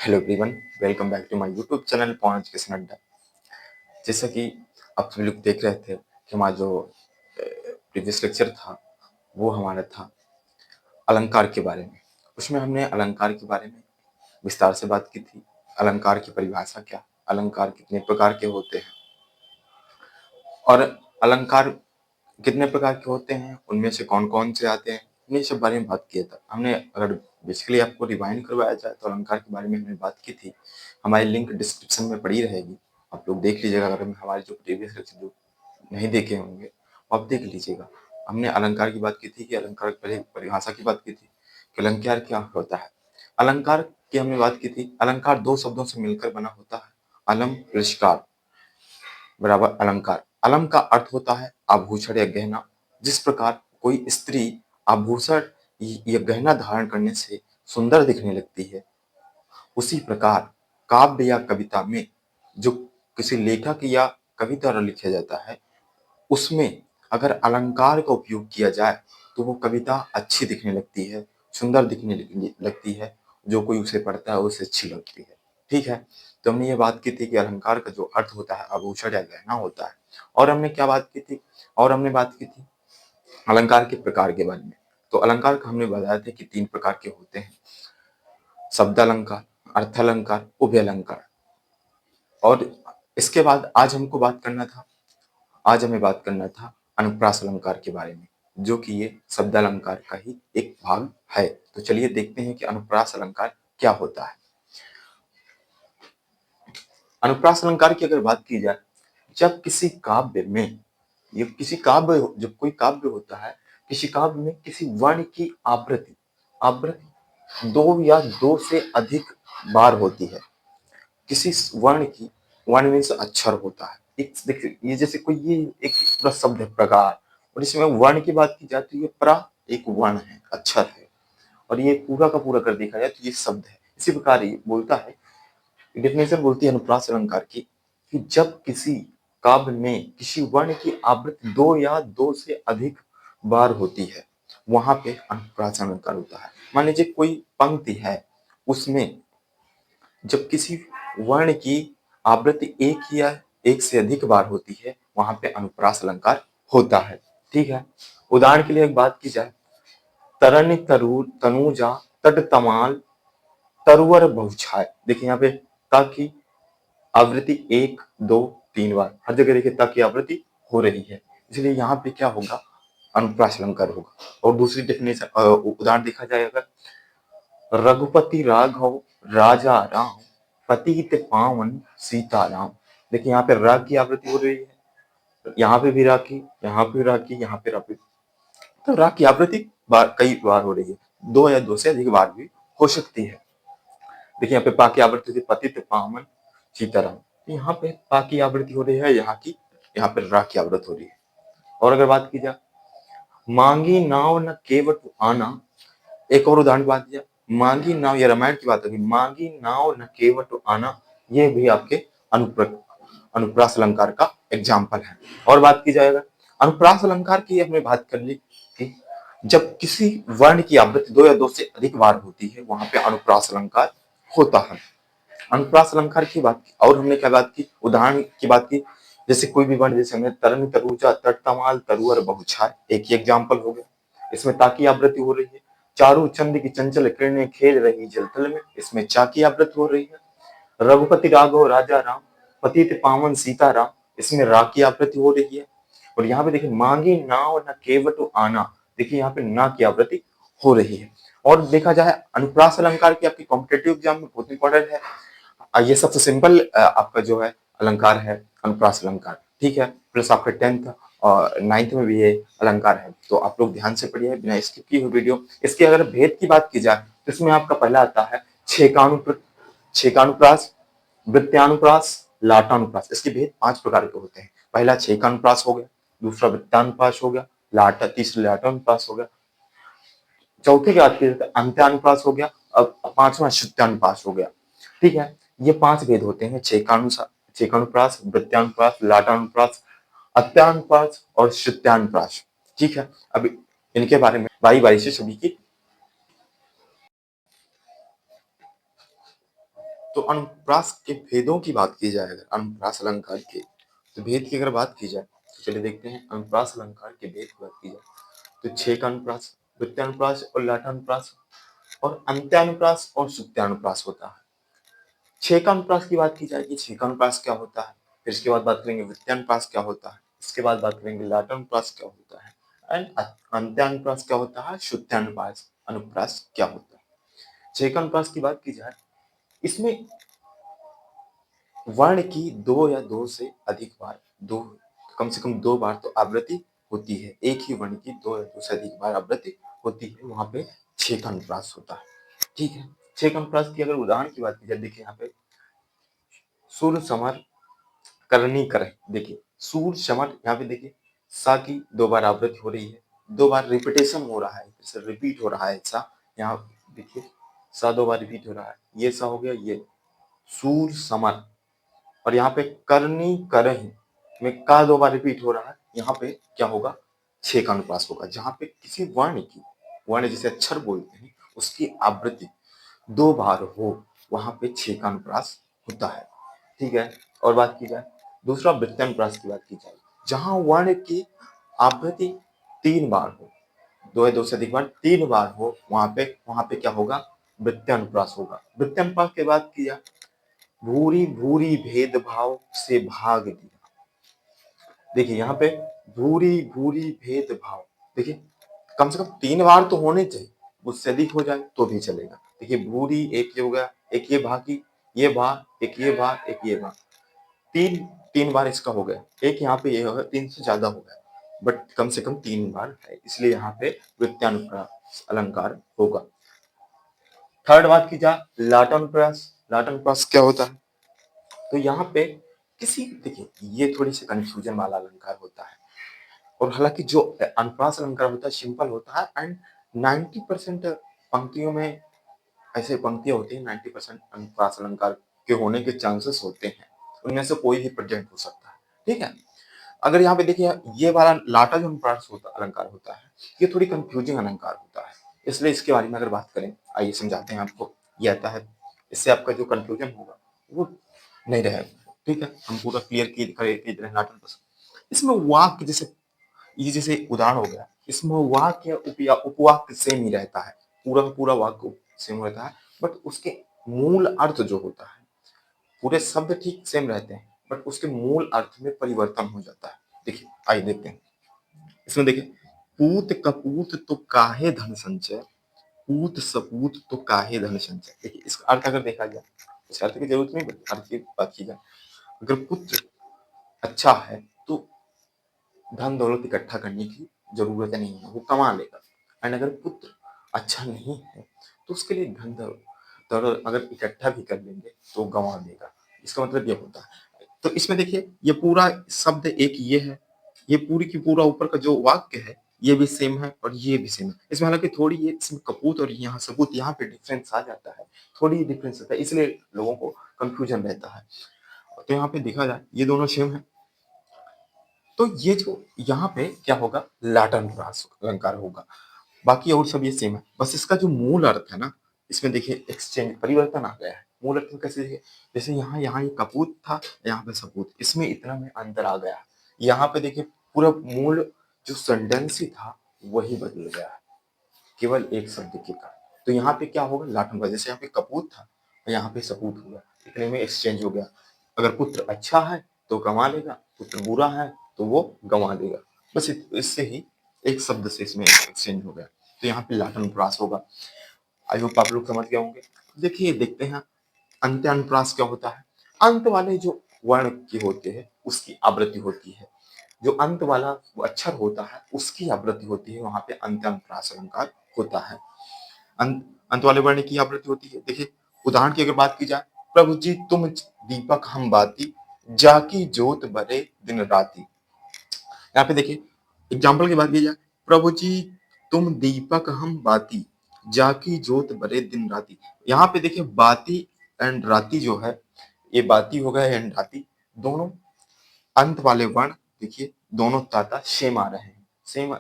Hello everyone, welcome back to my YouTube channel Pawan education Adda. जैसा कि आप सभी लोग देख रहे थे कि हमारा जो प्रीवियस लेक्चर था वो हमारा था अलंकार के बारे में। उसमें हमने अलंकार के बारे में विस्तार से बात की थी। अलंकार की परिभाषा क्या, अलंकार कितने प्रकार के होते हैं और अलंकार कितने प्रकार के होते हैं, उनमें से कौन कौन से आते हैं, इन सब बारे में बात किया था हमने। अगर बेसिकली आपको रिवाइंड करवाया जाए तो अलंकार के बारे में हमने बात की थी। हमारी लिंक डिस्क्रिप्शन में पड़ी रहेगी, आप लोग देख लीजिएगा। अगर हमारे जो प्रीवियस लेक्चर जो नहीं देखे होंगे वो आप देख लीजिएगा। हमने अलंकार की बात की थी कि अलंकार की परिभाषा की बात की थी कि अलंकार क्या होता है। अलंकार की हमने बात की थी, अलंकार दो शब्दों से मिलकर बना होता है। अलम पुरस्कार बराबर अलंकार। अलम का अर्थ होता है आभूषण या गहना। जिस प्रकार कोई स्त्री आभूषण या गहना धारण करने से सुंदर दिखने लगती है, उसी प्रकार काव्य या कविता में जो किसी लेखक या कवि द्वारा लिखा जाता है, उसमें अगर अलंकार का उपयोग किया जाए तो वो कविता अच्छी दिखने लगती है, सुंदर दिखने लगती है। जो कोई उसे पढ़ता है उसे अच्छी लगती है। ठीक है, तो हमने ये बात की थी कि अलंकार का जो अर्थ होता है आभूषण या गहना होता है। और हमने क्या बात की थी, और हमने बात की थी अलंकार के प्रकार के बारे में। तो अलंकार का हमने बताया था कि 3 प्रकार के होते हैं, शब्द अलंकार, अर्थ अलंकार, उभय अलंकार। और इसके बाद आज हमें बात करना था अनुप्रास अलंकार के बारे में, जो कि ये शब्द अलंकार का ही एक भाग है। तो चलिए देखते हैं कि अनुप्रास अलंकार क्या होता है। अनुप्रास अलंकार की अगर बात की जाए, जब किसी काव्य में, ये किसी काव्य जब कोई काव्य होता है, किसी काव्य में किसी वर्ण की आवृत्ति आवृत्ति 2 या 2 से अधिक बार होती है। किसी वर्ण की, वर्ण मीन्स अक्षर होता है। एक देखिए, ये जैसे कोई ये एक पूरा शब्द है प्रकार, और इसमें वर्ण की बात की जाती है। प्रा एक वर्ण है, अक्षर है, और ये पूरा का पूरा कर देखा जाए तो ये शब्द है। इसी प्रकार ये बोलता है, डेफिनेशन बोलती है अनुप्रास अलंकार की, कि जब किसी काव्य में किसी वर्ण की आवृत्ति 2 या 2 से अधिक बार होती है, वहां पे अनुप्रास अलंकार होता है। मान लीजिए कोई पंक्ति है, उसमें जब किसी वर्ण की आवृत्ति 1 या 1 से अधिक बार होती है, वहां पे अनुप्रास अलंकार होता है। ठीक है, उदाहरण के लिए एक बात की जाए, तरन तरुर तनुजा तट तमाल तरुवर बहुछाय। देखिए यहाँ पे ता की आवृत्ति 1 2 3 बार, हर जगह देखिए ता की आवृत्ति हो रही है, इसलिए यहाँ पे क्या होगा, अनुप्रास अलंकार होगा। और दूसरी डेफिनेशन उदाहरण देखा जाए, अगर रघुपति राघव राजा राम पतित पावन सीता राम। देखिए यहाँ पे रा की आवृत्ति हो रही है, यहाँ पे भी रा की, यहाँ पे रा की, यहाँ पे रा की। तो रा की आवृत्ति कई बार हो रही है, 2 या 2 से अधिक बार भी हो सकती है। देखिए यहाँ पे पा की आवृत्ति थी पतित पावन सीताराम, यहाँ पे पा की आवृत्ति हो रही है, यहाँ पे रा की आवृत्ति हो रही है। और अगर बात की जाए, मांगी नाव न केवट आना, एक और उदाहरण बात किया, मांगी नाव, ये रामायण की बात होगी, मांगी नाव न केवट आना, ये भी आपके अनुप्रास अलंकार का एग्जाम्पल है। और बात की जाएगा अनुप्रास अलंकार की, हमने बात कर ली कि जब किसी वर्ण की आवृत्ति 2 या 2 से अधिक बार होती है, वहां पे अनुप्रास अलंकार होता है। अनुप्रास अलंकार की बात की, और हमने क्या बात की, उदाहरण की बात की। जैसे कोई भी वर्ण, जैसे हमने तरन तरुजा तट तमाल तरुअर बहुछाय, एक ही एग्जाम्पल हो गया, इसमें ता की आवृत्ति हो रही है। चारू चंद की चंचल किरणें खेल रही जलतल में, इसमें चा की आवृत्ति हो रही है। रघुपति राघव राजा राम पतित पावन सीता राम, इसमें रा की आवृत्ति हो रही है। और यहाँ पे देखिए मांगी नाव न केवट आना, देखिए यहाँ पे ना की आवृत्ति हो रही है। और देखा जाए अनुप्रास अलंकार की आपकी कॉम्पिटेटिव एग्जाम में बहुत इंपॉर्टेंट है। ये सबसे सिंपल आपका जो है अलंकार है अनुप्रास अलंकार। ठीक है, प्लस आपके 10th और 9th में भी ये अलंकार है, तो आप लोग ध्यान से पढ़िए बिना स्किप किए हुए वीडियो। इसके अगर भेद की बात की जाए तो इसमें आपका पहला आता है छेकानुप्रास, वृत्तानुप्रास, लाटानुप्रास। इसके भेद 5 प्रकार के होते हैं। पहला छेकानुप्रास हो गया, दूसरा वृत्तानुप्रास हो गया, तीसरा लाटानुप्रास हो गया, चौथे की बात की जाए अंत्यानुप्रास हो गया, अब 5वां श्रुत्यानुप्रास हो गया। ठीक है, ये 5 भेद होते हैं, छेकानुप्रास, वृत्तानुप्रास, लाटानुप्रास, अत्यानुप्रास और श्रुत्यानुप्रास। ठीक है, अब इनके बारे में बारी बारी से सभी की तो अनुप्रास के भेदों की बात की जाए, अगर अनुप्रास अलंकार के तो भेद की अगर बात की जाए तो चलिए देखते हैं अनुप्रास अलंकार के भेद की बात की जाए तो छेक अनुप्रास, वृत्तानुप्रास और लाटानुप्रास और अंत्यानुप्रास और सुत्यानुप्रास होता है। छेकानुप्रास की बात की जाएगी, छेकानुप्रास क्या होता है, फिर इसके बाद बात करेंगे वृत्तानुप्रास क्या होता है, इसके बाद बात करेंगे लाटानुप्रास क्या होता है एंड अंत्यानुप्रास क्या होता है, शुत्यानुप्रास अनुप्रास क्या होता है। छेकानुप्रास की बात की जाए, इसमें वर्ण की दो या दो से अधिक बार, दो कम से कम दो बार तो आवृत्ति होती है, एक ही वर्ण की दो या दो से अधिक बार आवृत्ति होती है, वहां पे छेकानुप्रास होता है। ठीक है, छेकानुप्रास की अगर उदाहरण की बात की जाए, देखिए यहाँ पे सूर समर करनी कर, देखिए सूर समर, यहाँ पे देखिए सा की दो बार आवृत्ति हो रही है, दो बार रिपीटेशन हो रहा है, जैसे रिपीट हो रहा है सा, यहाँ देखिए सा दो बार रिपीट हो रहा है, ये सा हो गया, ये सूर समर, और यहाँ पे करनी करही में का दो बार रिपीट हो रहा है, यहाँ पे क्या होगा, छेकानुप्रास होगा। जहाँ पे किसी वर्ण की, वर्ण जिसे अक्षर बोलते हैं, उसकी आवृत्ति दो बार हो, वहां पे छेकानुप्रास होता है। ठीक है, और बात की जाए दूसरा वृत्तानुप्रास की बात की जाए, जहां वर्ण की आवृत्ति तीन बार हो, दो या दो से अधिक बार तीन बार हो, वहां पे क्या होगा, वृत्तानुप्रास होगा। वृत्तानुप्रास की बात की जाए, भूरी भूरी भेदभाव से भाग दिया, देखिए यहाँ पे भूरी भूरी भेदभाव, देखिए कम से कम तीन बार तो होने चाहिए, उससे अधिक हो जाए तो भी चलेगा। देखिए भूरी एक ये हो गया, एक ये भा की, ये भा, एक ये भा, एक ये भा, तीन तीन बार इसका हो गया, एक यहाँ पे ये हो गया, तीन से ज्यादा हो गया, बट कम से कम तीन बार है, इसलिए यहाँ पे वृत्तानुप्रास अलंकार होगा। थर्ड बात की जाए लाटानुप्रास, लाटानुप्रास क्या होता है, तो यहाँ पे किसी, देखिए ये थोड़ी सी कंफ्यूजन वाला अलंकार होता है, और हालांकि जो अनुप्रास अलंकार होता है सिंपल होता है, एंड 90% पंक्तियों में ऐसे पंक्तियां होती है, 90% अनुप्रास अलंकार के होने के चांसेस होते हैं, उनमें से कोई भी प्रेजेंट हो सकता है। ठीक है, अगर यहाँ पे देखिए ये वाला लाटा जो अनुप्रास होता अलंकार होता है, ये थोड़ी कंफ्यूजिंग अलंकार होता है, इसलिए इसके बारे में अगर बात करें, आइए समझाते हैं आपको। ये आता है, इससे आपका जो कंफ्यूजन होगा वो नहीं रहेगा। ठीक है, हम पूरा क्लियर कर लाटा अनुप्रास। इसमें वाक्य जैसे, ये जैसे उदाहरण हो गया, इसमें वाक्य उपवाक्य सेम ही रहता है, पूरा का पूरा वाक्य सेम रहता है, बट उसके मूल अर्थ जो होता है, पूरे शब्द ठीक सेम रहते हैं, बट उसके मूल अर्थ में परिवर्तन हो जाता है। देखिए आइए देखते हैं, इसमें देखिए पूत कपूत तो काहे धन संचय, पूत सपूत तो काहे धन संचय, देखिए इसका अर्थ अगर देखा जाए, इस अर्थ की जरूरत नहीं, अर्थ की बात की जाए, अगर पुत्र अच्छा है तो धन दौलत इकट्ठा करने की जरूरत नहीं है, वो कमा लेगा। एंड अगर पुत्र अच्छा नहीं है तो उसके लिए धन दौलत अगर इकट्ठा भी कर लेंगे तो गंवा देगा, इसका मतलब ये होता है। तो इसमें देखिए ये पूरा शब्द एक ये है, ये पूरी की पूरा ऊपर का जो वाक्य है ये भी सेम है और ये भी सेम है, इसमें हालांकि थोड़ी ये इसमें कपूत और यहाँ सबूत, यहाँ पे डिफरेंस आ जाता है, थोड़ी डिफरेंस होता है, इसलिए लोगों को कंफ्यूजन रहता है। तो यहाँ पे देखा जाए ये दोनों सेम है, तो ये जो यहाँ पे क्या होगा, लाटानुप्रास अलंकार होगा। बाकी और सब ये सेम है, बस इसका जो मूल अर्थ है ना, इसमें देखिए एक्सचेंज परिवर्तन आ गया है। मूल अर्थ में कैसे देखिए, जैसे यहाँ यहाँ ये कपूत था, यहाँ पे सपूत, इसमें इतना में अंतर आ गया है। यहाँ पे देखिए पूरा मूल जो सेंटेंस ही था वही बदल गया है, केवल एक शब्द के कारण। तो यहाँ पे क्या होगा, लाटानुप्रास, जैसे यहाँ पे कपूत था और यहाँ पे सपूत हो गया, इतने में एक्सचेंज हो गया। अगर पुत्र अच्छा है तो कमा लेगा, पुत्र बुरा है तो वो गंवा देगा, बस इससे ही एक शब्द से इसमें एक्सचेंज हो गया, तो यहाँ पे लाटानुप्रास होगा। आई होप आप लोग समझ गए होंगे। देखिए देखते हैं अंत्यानुप्रास क्या होता है। अंत वाले जो वर्ण की होते हैं उसकी आवृत्ति होती है, जो अंत वाला अक्षर होता है उसकी आवृत्ति होती है, वहां पे अंत्यानुप्रास अलंकार होता है। अंत अंत वाले वर्ण की आवृत्ति होती है। देखिए उदाहरण की अगर बात की जाए, प्रभु जी तुम दीपक हम बाती, जाकी जोत बरे दिन राती। यहाँ पे देखिए एग्जाम्पल की बात की जाए, प्रभु जी तुम दीपक हम बाती, जाकी जोत बरे दिन राती। यहाँ पे देखिए बाती एंड राती जो है, ये बाती हो गया एंड राती, दोनों अंत वाले वर्ण, देखिए दोनों ताता सेम आ रहे हैं, सेम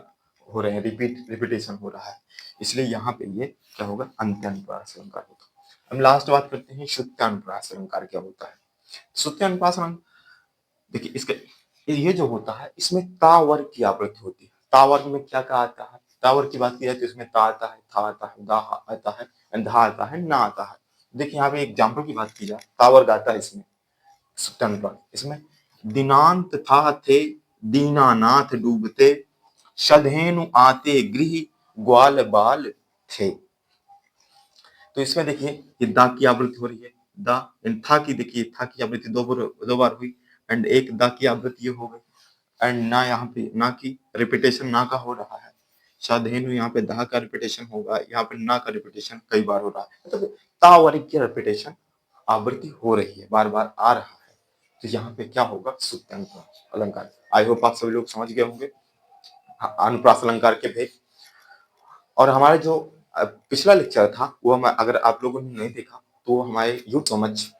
हो रहे हैं, रिपीटेशन हो रहा है, इसलिए यहाँ पे ये क्या होगा, अंत्यानुप्रास अलंकार होगा। हम लास्ट बात करते हैं श्रुत्यानुप्रास अलंकार क्या होता है। श्रुत्यानुप्रास अलंकार, देखिए इसका ये जो होता है इसमें ता वर्ग की आवृत्ति होती है। ता वर्ग में क्या क्या आता है, ता वर्ग की बात की जाए तो इसमें ता आता है, था आता है, दा आता है, धा आता है, ना आता है। देखिए यहाँ पे एग्जाम्पल की बात की जाए, ता वर्ग आता है इसमें श्रुत्यानुप्रास, इसमें दिनांत था थे, दीनानाथ डूबते, शधेनु आते गृह, ग्वाल बाल थे। तो इसमें देखिए ये दा की आवृत्ति हो रही है, दा एंड था की, देखिए था की आवृत्ति दो बार हुई, एंड एक दा की आवृत्ति ये हो गई, एंड ना यहाँ पे ना की रिपीटेशन ना का हो रहा है, साधेनु यहाँ पे दा का रिपीटेशन होगा, यहाँ पे ना का रिपीटेशन कई बार हो रहा है, मतलब ता वर्ग की रिपीटेशन आवृत्ति हो रही है, बार बार आ रहा है। तो यहाँ पे क्या होगा, श्रुत्यानुप्रास अलंकार। आई होप आप सभी लोग समझ गए होंगे अनुप्रास अलंकार के भेद। और हमारा जो पिछला लेक्चर था वो हम, अगर आप लोगों ने नहीं देखा तो वो हमारे यू सो मच